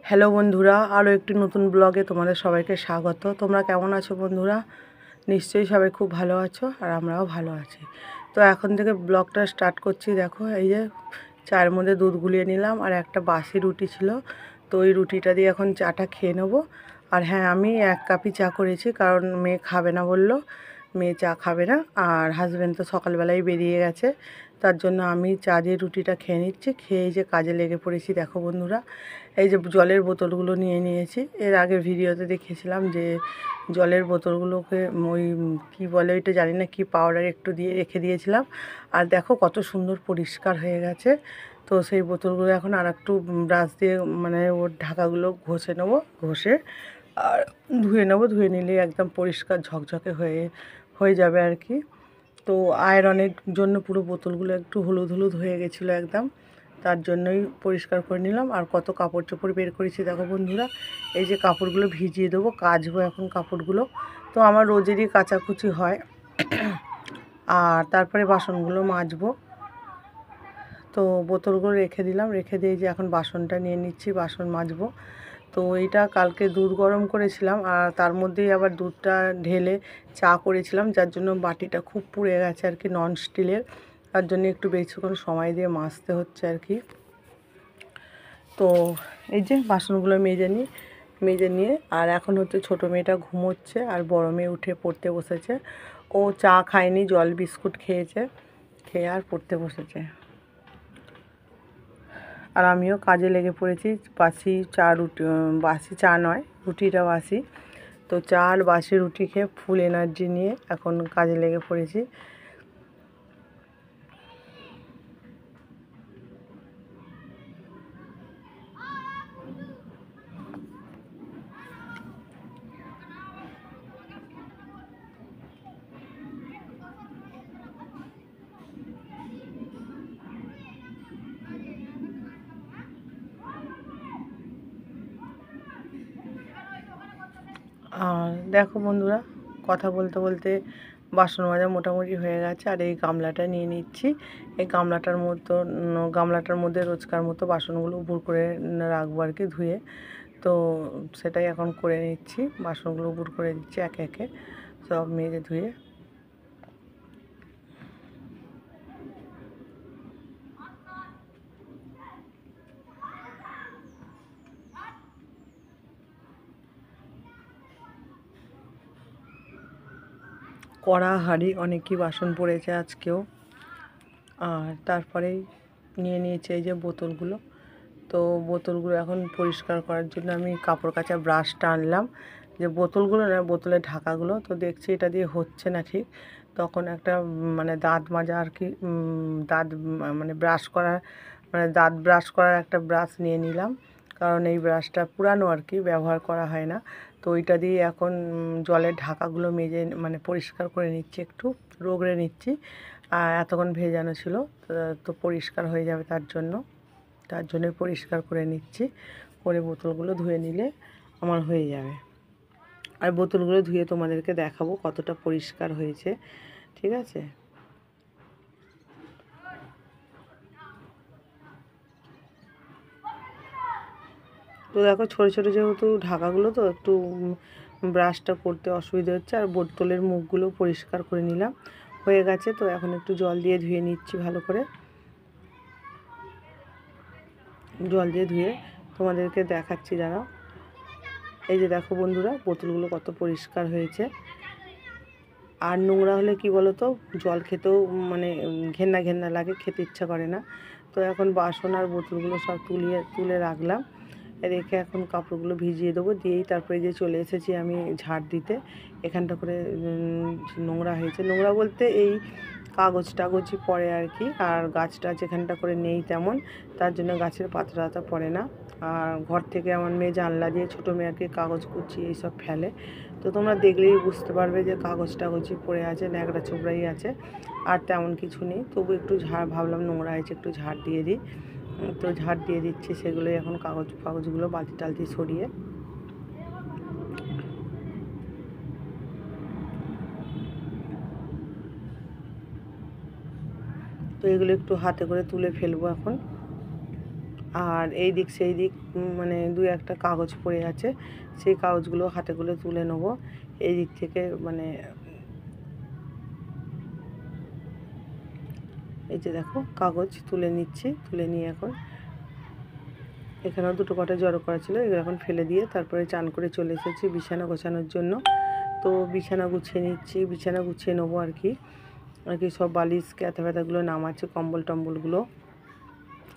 Hello বন্ধুরা, আরও একটি নতুন ব্লগে তোমাদের সবাইকে স্বাগত। তোমরা কেমন আছো বন্ধুরা? নিশ্চয়ই সবাই খুব ভালো আছো, আর আমরাও ভালো আছি। তো এখন থেকে ব্লগটা স্টার্ট করছি। দেখো, এই যে চায়ের মধ্যে দুধ গুলিয়ে নিলাম, আর একটা বাসি রুটি ছিল, তো ওই রুটিটা দিয়ে এখন চাটা খেয়ে নেবো। আর হ্যাঁ, আমি 1 কাপই চা করেছি, কারণ মেয়ে খাবে না বললো, মেয়ে চা খাবে না। আর হাজব্যান্ড তো সকালবেলায় বেরিয়ে গেছে, তার জন্য আমি চা দিয়ে রুটিটা খেয়ে নিচ্ছি। খেয়ে যে কাজে লেগে পড়েছি। দেখো বন্ধুরা, এই যে জলের বোতলগুলো নিয়ে নিয়েছি। এর আগের ভিডিওতে দেখিয়েছিলাম যে জলের বোতলগুলোকে ওই কী বলে ওইটা জানি না, কি পাউডার একটু দিয়ে রেখে দিয়েছিলাম। আর দেখো কত সুন্দর পরিষ্কার হয়ে গেছে। তো সেই বোতলগুলো এখন আর একটু ব্রাশ দিয়ে মানে ওর ঢাকাগুলো ঘষে নেবো, ঘষে আর ধুয়ে নেবো। ধুয়ে নিলে একদম পরিষ্কার ঝকঝকে হয়ে যাবে আর কি। তো আয়রনের জন্য পুরো বোতলগুলো একটু হলুদ হলুদ হয়ে গেছিলো একদম, তার জন্যই পরিষ্কার করে নিলাম। আর কত কাপড় চোপড় বের করেছি দেখো বন্ধুরা। এই যে কাপড়গুলো ভিজিয়ে দেবো, কাচবো এখন কাপড়গুলো। তো আমার রোজেরই কাচাকুচি হয়, আর তারপরে বাসনগুলো মাজবো। তো বোতলগুলো রেখে দিলাম, রেখে দিয়ে যে এখন বাসনটা নিয়ে নিচ্ছি, বাসন মাজবো। তো এইটা কালকে দুধ গরম করেছিলাম, আর তার মধ্যেই আবার দুধটা ঢেলে চা করেছিলাম, যার জন্য বাটিটা খুব পুড়ে গেছে আর কি, নন স্টিলের। তার জন্য একটু বেশিক্ষণ সময় দিয়ে মাজতে হচ্ছে আর কি। তো এই যে বাসনগুলো মেজে নিয়ে আর এখন হচ্ছে ছোটো মেয়েটা ঘুমোচ্ছে, আর বড় মেয়ে উঠে পড়তে বসেছে। ও চা খায়নি, জল বিস্কুট খেয়েছে, খেয়ে আর পড়তে বসেছে। আর আমিও কাজে লেগে পড়েছি। বাসি চা নয়, রুটিটা বাসি। তো চা আর বাসি রুটি খেয়ে ফুল এনার্জি নিয়ে এখন কাজে লেগে পড়েছি। আর দেখো বন্ধুরা, কথা বলতে বলতে বাসন মাজা মোটামুটি হয়ে গেছে। আর এই গামলাটা নিয়ে নিচ্ছি। এই গামলাটার মধ্যে রোজকার মতো বাসনগুলো উপর করে রাখবো আর কি, ধুয়ে। তো সেটাই এখন করে নিচ্ছি, বাসনগুলো উপর করে দিচ্ছি একে একে সব মেজে ধুয়ে। কড়া হাঁড়ি অনেকই বাসন পড়েছে আজকেও। আর তারপরেই নিয়ে নিয়েছি এই যে বোতলগুলো। তো বোতলগুলো এখন পরিষ্কার করার জন্য আমি কাপড় কাচা ব্রাশটা আনলাম, যে বোতলগুলো না, বোতলের ঢাকাগুলো। তো দেখছি এটা দিয়ে হচ্ছে না ঠিক, তখন একটা মানে দাঁত মাজা আর কি, দাঁত ব্রাশ করার একটা ব্রাশ নিয়ে নিলাম, কারণ এই ব্রাশটা পুরানো আর কি, ব্যবহার করা হয় না। তো ওইটা দিয়ে এখন জলের ঢাকাগুলো মেজে মানে পরিষ্কার করে নিচ্ছি, একটু রগড়ে নিচ্ছি। আর এতক্ষণ ভেজানো ছিল, তো পরিষ্কার হয়ে যাবে তার জন্যই পরিষ্কার করে নিচ্ছি। করে বোতলগুলো ধুয়ে নিলে আমার হয়ে যাবে। আর বোতলগুলো ধুয়ে তোমাদেরকে দেখাবো কতটা পরিষ্কার হয়েছে, ঠিক আছে? তো দেখো, ছোটো ছোটো যেহেতু ঢাকাগুলো, তো একটু ব্রাশটা করতে অসুবিধা হচ্ছে। আর বোতলের মুখগুলো পরিষ্কার করে নিলাম, হয়ে গেছে। তো এখন একটু জল দিয়ে ধুয়ে নিচ্ছি ভালো করে। জল দিয়ে ধুয়ে তোমাদেরকে দেখাচ্ছি, দাঁড়াও। এই যে দেখো বন্ধুরা, বোতলগুলো কত পরিষ্কার হয়েছে। আর নোংরা হলে কি বলো তো, জল খেতেও মানে ঘেন্না ঘেন্না লাগে, খেতে ইচ্ছা করে না। তো এখন বাসন আর বোতলগুলো সব তুলে রাখলাম, রেখে এখন কাপড়গুলো ভিজিয়ে দেবো। দিয়েই তারপরে যে চলে এসেছি আমি ঝাড় দিতে। এখানটা করে নোংরা হয়েছে, নোংরা বলতে এই কাগজ টাগজই পড়ে আর কি। আর গাছটা যেখানটা করে নেই তেমন, তার জন্য গাছের পাতা টাতা পড়ে না। আর ঘর থেকে আমার মেয়ে জানলা দিয়ে, ছোটো মেয়ে আর কি, কাগজ কুচি এইসব ফেলে। তো তোমরা দেখলেই বুঝতে পারবে যে কাগজ টাগজই পড়ে আছে, ন্যাকড়া ছোবড়াই আছে, আর তেমন কিছু নেই। তবু একটু ভাবলাম নোংরা হয়েছে, একটু ঝাড় দিয়ে দিই। তো ঝাড় দিয়ে দিচ্ছি সেগুলোই এখন, কাগজগুলো বালতি টালতি সরিয়ে। তো এগুলো একটু হাতে করে তুলে ফেলবো এখন। আর এই দিক সেই দিক মানে দু একটা কাগজ পড়ে আছে, সেই কাগজগুলো হাতে করে তুলে নেবো। এই দিক থেকে মানে এই যে দেখো কাগজ তুলে নিচ্ছি, তুলে নিয়ে এখন এখানেও দুটো কটা জড়ো করা ছিল, এগুলো এখন ফেলে দিয়ে তারপরে চান করে চলে এসেছি বিছানা গোছানোর জন্য। তো বিছানা গুছিয়ে নিচ্ছি, বিছানা গুছিয়ে নেবো আর কি সব বালিশ ক্যাথা ব্যথাগুলো নামাচ্ছে, কম্বল টম্বলগুলো।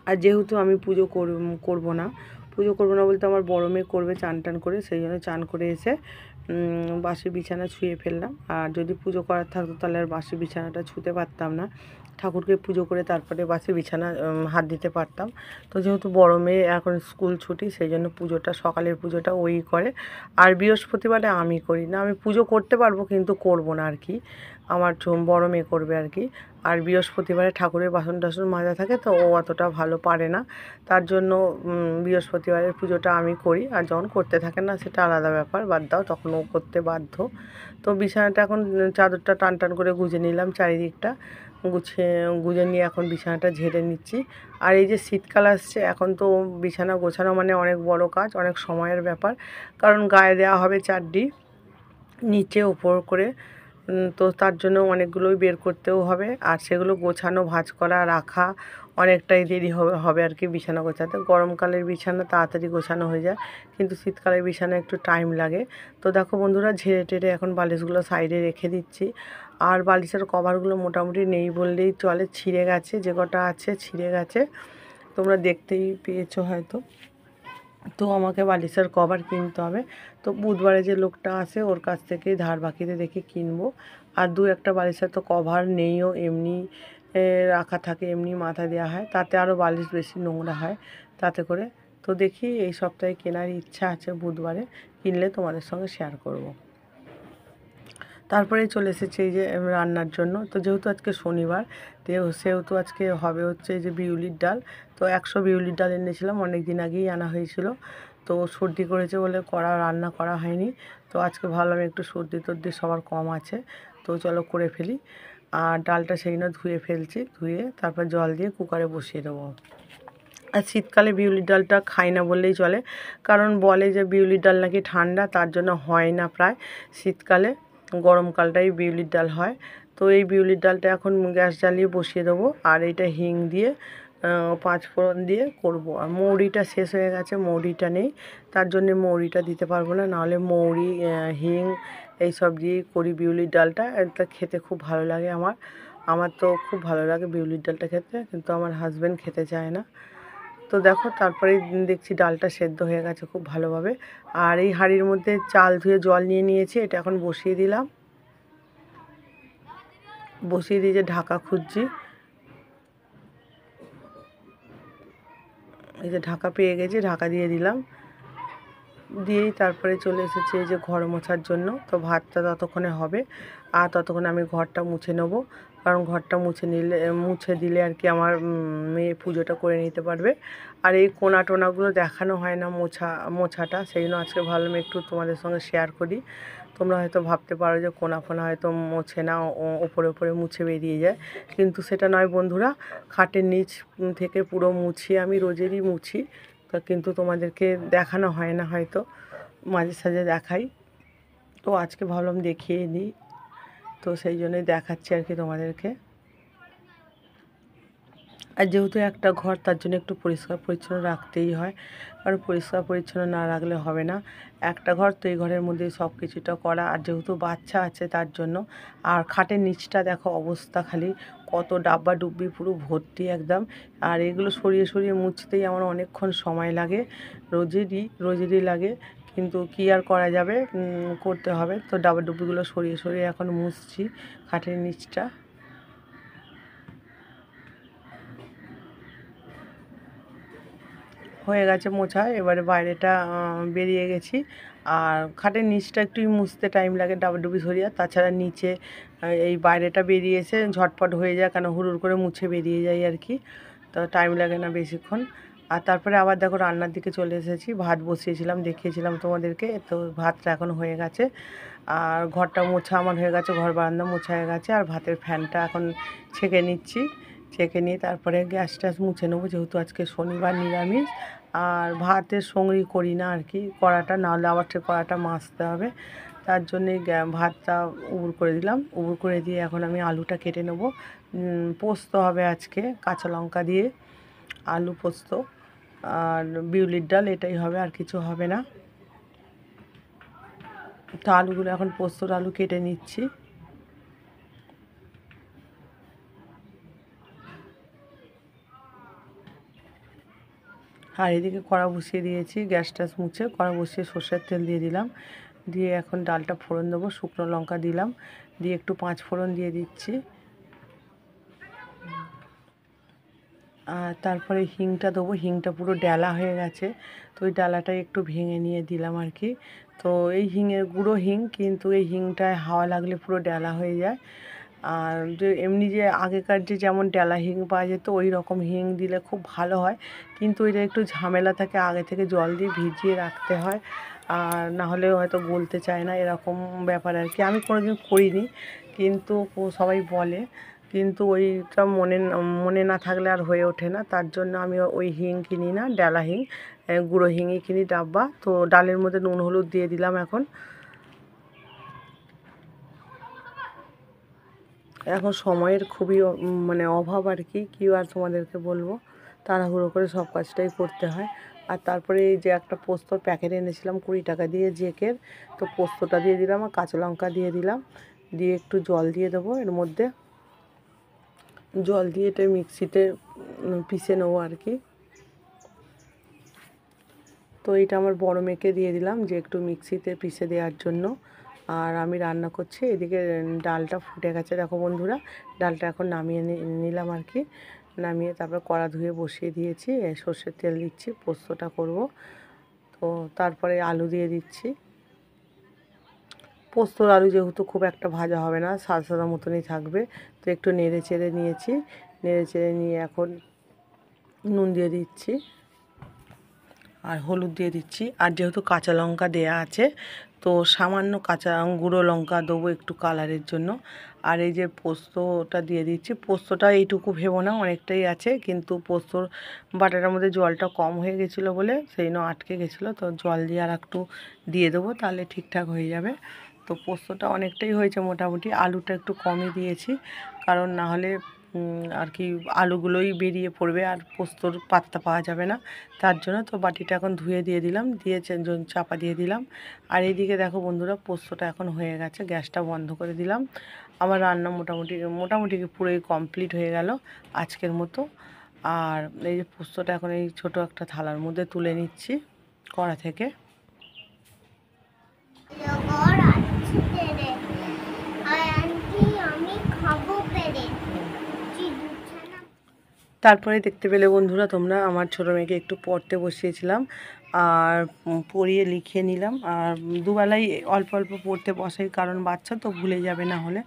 আর যেহেতু আমি পুজো করবো না বলতে আমার বড় মেয়ে করবে চান টান করে, সেই জন্য চান করে এসে বাসি বিছানা ছুঁয়ে ফেললাম। আর যদি পুজো করার থাকতো তাহলে আর বাসি বিছানাটা ছুঁতে পারতাম না, ঠাকুরকে পুজো করে তারপরে বাসি বিছানা হাত দিতে পারতাম। তো যেহেতু বড় মেয়ে এখন স্কুল ছুটি, সেই জন্য পুজোটা সকালের পুজোটা ওই করে। আর বৃহস্পতিবারে আমি করি না, আমি পুজো করতে পারবো কিন্তু করব না আর কি, আমার বড় মেয়ে করবে আর কি। আর বৃহস্পতিবারে ঠাকুরের বাসন টাসন মাজা থাকে, তো ও অতটা ভালো পারে না, তার জন্য বৃহস্পতিবারের পুজোটা আমি করি। আর যখন করতে থাকে না সেটা আলাদা ব্যাপার, বাদ দাও, তখন ও করতে বাধ্য। তো বিছানাটা এখন চাদরটা টান টান করে গুজে নিলাম, চারিদিকটা গুজে নিয়ে এখন বিছানাটা ঝেড়ে নিচ্ছি। আর এই যে শীতকাল আসছে, এখন তো বিছানা গোছানো মানে অনেক বড় কাজ, অনেক সময়ের ব্যাপার, কারণ গায়ে দেওয়া হবে চাড্ডি নিচে ওপর করে, তো তার জন্য অনেকগুলোই বের করতেও হবে। আর সেগুলো গোছানো, ভাঁজ করা, রাখা অনেকটাই দেরি হবে আর কি বিছানা গোছাতে। গরমকালের বিছানা তাড়াতাড়ি গোছানো হয়ে যায়, কিন্তু শীতকালের বিছানা একটু টাইম লাগে। তো দেখো বন্ধুরা, ঝেড়ে টেড়ে এখন বালিশগুলো সাইডে রেখে দিচ্ছি। আর বালিশের কভারগুলো মোটামুটি নেই বললেই চলে, ছিঁড়ে গেছে, যে কটা আছে ছিঁড়ে গেছে, তোমরা দেখতেই পেয়েছো হয়তো। তো আমাকে বালিশের কভার কিনতে হবে। তো বুধবারে যে লোকটা আসে ওর কাছ থেকেই ধার বাকিতে দেখে কিনবো। আর দু একটা বালিশের তো কভার নেইও, এমনি রাখা থাকে, এমনি মাথা দেওয়া হয়, তাতে আরও বালিশ বেশি নোংরা হয় তাতে করে। তো দেখি এই সপ্তাহে কেনার ইচ্ছা আছে, বুধবারে কিনলে তোমাদের সঙ্গে শেয়ার করব। তারপরে চলে এসেছে এই যে রান্নার জন্য। তো যেহেতু আজকে শনিবার, সেহেতু আজকে হবে হচ্ছে এই যে বিউলির ডাল। তো 100 বিউলির ডাল এনেছিলাম, অনেক দিন আগেই আনা হয়েছিল। তো সর্দি করেছে বলে রান্না করা হয়নি। তো আজকে ভাবলাম একটু সর্দি টর্দি সবার কম আছে, তো চলো করে ফেলি। আর ডালটা সেই জন্য ধুয়ে ফেলছি, ধুয়ে তারপর জল দিয়ে কুকারে বসিয়ে দেবো। আর শীতকালে বিউলির ডালটা খাই না বললেই চলে, কারণ বলে যে বিউলির ডাল নাকি ঠান্ডা, তার জন্য হয় না প্রায় শীতকালে, গরমকালটাই বিউলির ডাল হয়। তো এই বিউলির ডালটা এখন গ্যাস জ্বালিয়ে বসিয়ে দেবো। আর এইটা হিং দিয়ে 5 ফোড়ন দিয়ে করব। আর মৌরিটা শেষ হয়ে গেছে, মৌরিটা নেই, তার জন্যে মৌরিটা দিতে পারবো না, নাহলে মৌরি হিং এইসব দিয়েই করি বিউলির ডালটা। এটা খেতে খুব ভালো লাগে আমার তো খুব ভালো লাগে বিউলির ডালটা খেতে, কিন্তু আমার হাজব্যান্ড খেতে চায় না। তো দেখো তারপরে দেখছি ডালটা সেদ্ধ হয়ে গেছে খুব ভালোভাবে। আর এই হাঁড়ির মধ্যে চাল ধুয়ে জল নিয়ে নিয়েছি, এটা এখন বসিয়ে দিলাম, বসিয়ে দিয়ে যে ঢাকা খুঁজছি, এই যে ঢাকা পেয়ে গেছি, ঢাকা দিয়ে দিলাম, দিয়েই তারপরে চলে এসেছি এই যে ঘর মোছার জন্য। তো ভাতটা ততক্ষণে হবে, আর ততক্ষণে আমি ঘরটা মুছে নেবো, কারণ ঘরটা মুছে দিলে আর কি আমার মেয়ে পুজোটা করে নিতে পারবে। আর এই কোনা টোনাগুলো দেখানো হয় না মোছাটা, সেই জন্য আজকে ভাবলাম একটু তোমাদের সঙ্গে শেয়ার করি। তোমরা হয়তো ভাবতে পারো যে কোনা ফোনা হয়তো মোছে না, ওপরে ওপরে মুছে বেরিয়ে যায়, কিন্তু সেটা নয় বন্ধুরা, খাটের নিচ থেকে পুরো মুছি, আমি রোজেরই মুছি, কিন্তু তোমাদেরকে দেখানো হয় না হয়তো, মাঝে সাঝে দেখাই। তো আজকে ভাবলাম দেখিয়ে দিই, তো সেই জন্যই দেখাচ্ছি আর কি তোমাদেরকে। আর যেহেতু একটা ঘর, তার জন্য একটু পরিষ্কার পরিচ্ছন্ন রাখতেই হয়, কারণ পরিষ্কার পরিচ্ছন্ন না রাখলে হবে না। একটা ঘর, তো এই ঘরের মধ্যে সব কিছুটা করা, আর যেহেতু বাচ্চা আছে তার জন্য। আর খাটের নিচটা দেখো অবস্থা, খালি কত ডাব্বা ডুব্বি পুরো ভর্তি একদম। আর এগুলো সরিয়ে সরিয়ে মুছতেই আমার অনেকক্ষণ সময় লাগে, রোজেরই লাগে, কিন্তু কি আর করা যাবে, করতে হবে। তো ডাব্বা ডুব্বিগুলো সরিয়ে সরিয়ে এখন মুছছি খাটের নিচটা। হয়ে গেছে মোছা, এবারে বাইরেটা বেরিয়ে গেছি। আর খাটের নিচটা একটু মুছতে টাইম লাগে ডাবাডুবি সরিয়ে, তাছাড়া নিচে এই বাইরেটা বেরিয়েছে ঝটপট হয়ে যায়, কেন হুড়ুর করে মুছে বেরিয়ে যায় আর কি, তো টাইম লাগে না বেশিক্ষণ। আর তারপরে আবার দেখো রান্নার দিকে চলে এসেছি, ভাত বসিয়েছিলাম, দেখিয়েছিলাম তোমাদেরকে, তো ভাতটা এখন হয়ে গেছে। আর ঘরটা মোছা আমার হয়ে গেছে, ঘর বারান্দা মোছা হয়ে গেছে। আর ভাতের ফ্যানটা এখন ছেঁকে নিচ্ছি, চেখে নিয়ে তারপরে গ্যাস ট্যাস মুছে নেবো, যেহেতু আজকে শনিবার নিরামিষ। আর ভাতের সঙ্গেই করি না আর কি কড়াটা, নাহলে আবার সে কড়াটা মাজতে হবে। তার জন্যে ভাতটা উবুর করে দিলাম। উবুর করে দিয়ে এখন আমি আলুটা কেটে নেবো। পোস্ত হবে আজকে, কাঁচা লঙ্কা দিয়ে আলু পোস্ত আর বিউলির ডাল, এটাই হবে, আর কিছু হবে না। তো আলুগুলো এখন পোস্তর আলু কেটে নিচ্ছি। আর এদিকে কড়া বসিয়ে দিয়েছি, গ্যাস ট্যাস মুছে কড়া বসিয়ে সর্ষের তেল দিয়ে দিলাম। দিয়ে এখন ডালটা ফোড়ন দেবো, শুকনো লঙ্কা দিলাম, দিয়ে একটু 5 ফোড়ন দিয়ে দিচ্ছি। আর তারপরে হিংটা দেবো, হিংটা পুরো ডালা হয়ে গেছে, তো ওই ডালাটাই একটু ভেঙে নিয়ে দিলাম আর কি। তো এই হিঙের গুঁড়ো হিং, কিন্তু এই হিংটায় হাওয়া লাগলে পুরো ডালা হয়ে যায়। আর যে এমনি যে আগেকার যেমন ডালা হিং পাওয়া যেত, ওই রকম হিং দিলে খুব ভালো হয়, কিন্তু এটা একটু ঝামেলা থাকে, আগে থেকে জল দিয়ে ভিজিয়ে রাখতে হয়, আর না হলে হয়তো গলতে চায় না, এরকম ব্যাপার আর কি। আমি কোনোদিন করিনি, কিন্তু সবাই বলে, কিন্তু ওইটা মনে না থাকলে আর হয়ে ওঠে না। তার জন্য আমি ওই হিং কিনি না, ডালা হিং, গুঁড়ো হিংই কিনি ডাব্বা। তো ডালের মধ্যে নুন হলুদ দিয়ে দিলাম। এখন সময়ের খুবই মানে অভাব আর কি, কী আর তোমাদেরকে বলবো, তাড়াহুড়ো করে সব কাজটাই করতে হয়। আর তারপরে এই যে একটা পোস্তর প্যাকেট এনেছিলাম 20 টাকা দিয়ে জেকের, তো পোস্তটা দিয়ে দিলাম আর কাঁচা লঙ্কা দিয়ে দিলাম, দিয়ে একটু জল দিয়ে দেবো এর মধ্যে। জল দিয়ে এটা মিক্সিতে পিষে নেবো আর কি। তো এটা আমার বড় মেয়েকে দিয়ে দিলাম যে একটু মিক্সিতে পিষে দেওয়ার জন্য। আর আমি রান্না করছি, এদিকে ডালটা ফুটে গেছে দেখো বন্ধুরা। ডালটা এখন নামিয়ে নিলাম আর কি। নামিয়ে তারপর কড়া ধুয়ে বসিয়ে দিয়েছি, সর্ষের তেল দিচ্ছি, পোস্তটা করব। তো তারপরে আলু দিয়ে দিচ্ছি। পোস্তর আলু যেহেতু খুব একটা ভাজা হবে না, সাদা সাদা মতনই থাকবে, তো একটু নেড়ে চেড়ে নিয়েছি। নেড়ে চেড়ে নিয়ে এখন নুন দিয়ে দিচ্ছি আর হলুদ দিয়ে দিচ্ছি। আর যেহেতু কাঁচা লঙ্কা দেয়া আছে, তো সামান্য কাঁচা গুঁড়ো লঙ্কা দেবো একটু কালারের জন্য। আর এই যে পোস্তটা দিয়ে দিচ্ছি, পোস্তটা এইটুকু ভেবো না, অনেকটাই আছে, কিন্তু পোস্তর বাটাটার মধ্যে জলটা কম হয়ে গেছিলো বলে সেই জন্য আটকে গেছিলো, তো জল দিয়ে আর একটু দিয়ে দেবো, তাহলে ঠিকঠাক হয়ে যাবে। তো পোস্তটা অনেকটাই হয়েছে মোটামুটি, আলুটা একটু কমই দিয়েছি, কারণ না হলে আর কি আলুগুলোই বেরিয়ে পড়বে আর পোস্তর পাত্তা পাওয়া যাবে না, তার জন্য। তো বাটিটা এখন ধুয়ে দিয়ে দিলাম, দিয়ে চাপা দিয়ে দিলাম। আর এইদিকে দেখো বন্ধুরা, পোস্তটা এখন হয়ে গেছে, গ্যাসটা বন্ধ করে দিলাম। আমার রান্না মোটামুটি পুরোই কমপ্লিট হয়ে গেল আজকের মতো। আর এই যে পোস্তটা এখন এই ছোটো একটা থালার মধ্যে তুলে নিচ্ছি কড়া থেকে। তারপরে দেখতে পেলে বন্ধুরা তোমরা, আমার ছোটো মেয়েকে একটু পড়তে বসিয়েছিলাম, আর পড়িয়ে লিখিয়ে নিলাম। আর দুবেলাই অল্প অল্প পড়তে বসাই, কারণ বাচ্চা তো ভুলে যাবে না হলে,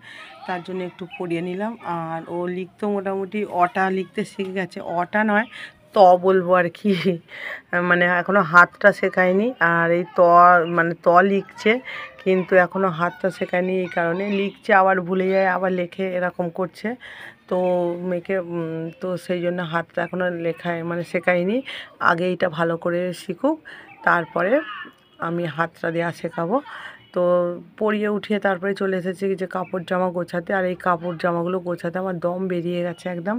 তার জন্য একটু পড়িয়ে নিলাম। আর ও লিখতে মোটামুটি অটা লিখতে শিখে গেছে, অটা নয় ত বলবো আর কি, মানে এখনও হাতটা শেখায়নি। আর এই মানে ত লিখছে, কিন্তু এখনও হাতটা শেখায়নি, এই কারণে লিখছে আবার ভুলে যায়, আবার লেখে, এরকম করছে। তো মেয়েকে তো সেই জন্য হাতটা এখনও লেখায় মানে শেখায়নি, আগে এইটা ভালো করে শিখুক, তারপরে আমি হাতটা দেওয়া শেখাবো। তো পরিয়ে উঠিয়ে তারপরে চলে এসেছি যে কাপড় জামা গোছাতে। আর এই কাপড় জামাগুলো গোছাতে আমার দম বেরিয়ে গেছে একদম,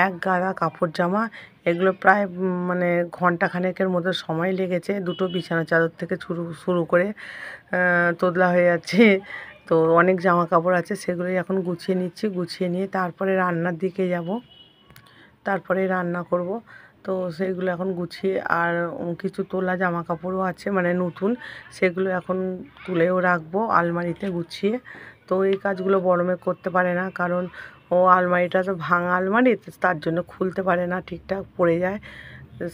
এক গাদা কাপড় জামা। এগুলো প্রায় মানে ঘন্টাখানেকের মতো সময় লেগেছে, দুটো বিছানা চাদর থেকে শুরু করে তোদলা হয়ে যাচ্ছে। তো অনেক জামা কাপড় আছে, সেগুলোই এখন গুছিয়ে নিচ্ছি। গুছিয়ে নিয়ে তারপরে রান্নার দিকে যাব, তারপরে রান্না করব। তো সেইগুলো এখন গুছিয়ে, আর কিছু তোলা জামা কাপড়ও আছে মানে নতুন, সেগুলো এখন তুলেও রাখবো আলমারিতে গুছিয়ে। তো এই কাজগুলো বড় মেয়ে করতে পারে না, কারণ ও আলমারিটা তো ভাঙা আলমারি, তার জন্য খুলতে পারে না, ঠিকঠাক পড়ে যায়।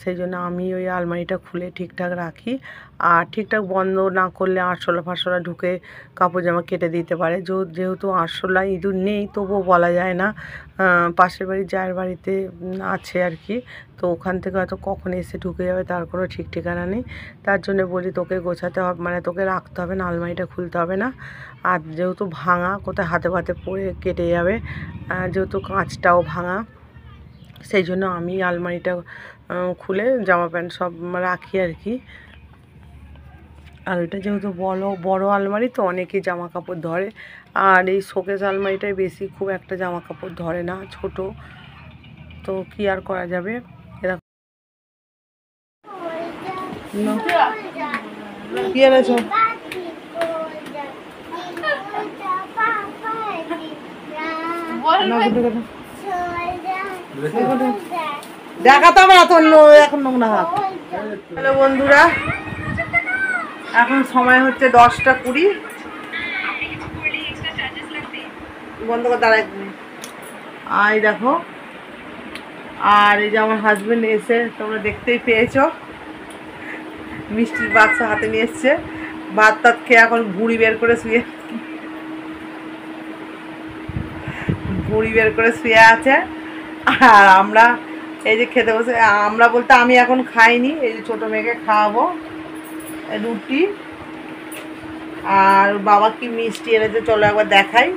সেই জন্য আমি ওই আলমারিটা খুলে ঠিকঠাক রাখি। আর ঠিকঠাক বন্ধ না করলে আরশোলা ফারশোলা ঢুকে কাপড় জামা কেটে দিতে পারে। যেহেতু আরশোলা ইঁদুর নেই, তবুও বলা যায় না, পাশের বাড়ির যার বাড়িতে আছে আর কি, তো ওখান থেকে হয়তো কখন এসে ঢুকে যাবে তার কোনো ঠিক ঠিকানা নেই। তার জন্য বলি তোকে গোছাতে হবে, মানে তোকে রাখতে হবে না, আলমারিটা খুলতে হবে না। আর যেহেতু ভাঙা, কোথায় হাতে পাতে পড়ে কেটে যাবে, যেহেতু কাঁচটাও ভাঙা, সেই জন্য আমি আলমারিটা খুলে জামা প্যান্ট সব রাখি আর কি। আর ওইটা যেহেতু বড় আলমারি তো অনেকেই জামা কাপড় ধরে, আর এই শোকেস আলমারিটাই বেশি, খুব একটা জামা কাপড় ধরে না, ছোট তো কি আর করা যাবে। এরকম কি এনেছো? দেখাতে হবে না তো, এখন নোংরা হাত। হ্যালো বন্ধুরা, এখন সময় হচ্ছে 10টা 20। বন্ধ করে দাঁড়ায়। আর এই দেখো, আর এই যে আমার হাজবেন্ড এসে তোমরা দেখতেই পেয়েছো, মিষ্টির বাচ্চা হাতে নিয়ে এসছে। ভাত টাত খেয়ে এখন ভুঁড়ি বের করে শুয়ে আছে। আর আমরা এই যে খেতে বসে, আমরা বলতে আমি এখন খাইনি, এই যে ছোটো মেয়েকে খাওয়াবো রুটি। আর বাবা কি মিষ্টি এনেছে চলো একবার দেখাই।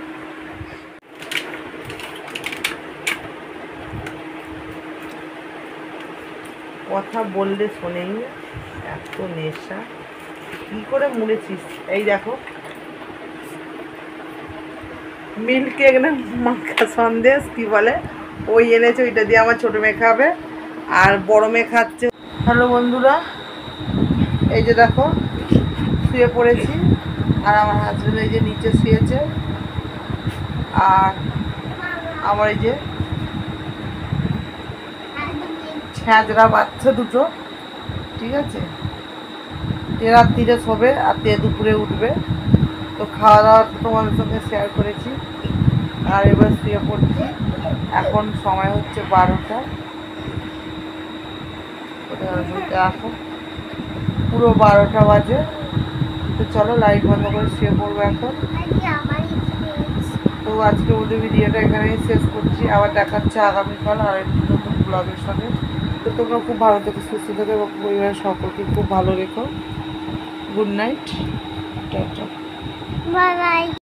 কথা বললে শোনেই, এত নেশা, কি করে মুড়েছিস। এই দেখো মিল্ক কেক না মাখা সন্দেশ কি বলে, ওই এনেছে, ওইটা দিয়ে আমার ছোটো মেয়ে খাবে আর বড় মেয়ে খাচ্ছে। হ্যালো বন্ধুরা, এই যে দেখো শুয়ে পড়েছি, আর আমার হাজবেন্ড এই যে নিচে শুয়েছে, আর আমার এই যে ছ্যাঁচড়া বাচ্চা দুটো, ঠিক আছে, রাত্রিরে শোবে আর দুপুরে উঠবে। তো খাওয়া দাওয়া তোমাদের সঙ্গে শেয়ার করেছি, আর এবার শুয়ে পড়ছি। এখন সময় হচ্ছে 12টা, এখন পুরো 12টা বাজে। তো চলো লাইট বন্ধ করে শুয়ে পড়বো এখন। তো আজকে ওদের ভিডিওটা এখানেই শেষ করছি, আবার দেখাচ্ছে আগামীকাল আর একটি নতুন ব্লগের সঙ্গে। তো তোমরা খুব ভালো থেকো, সুস্থ থেকো এবং পরিবারের সকলকে খুব ভালো রেখো। Good night, tata, bye bye.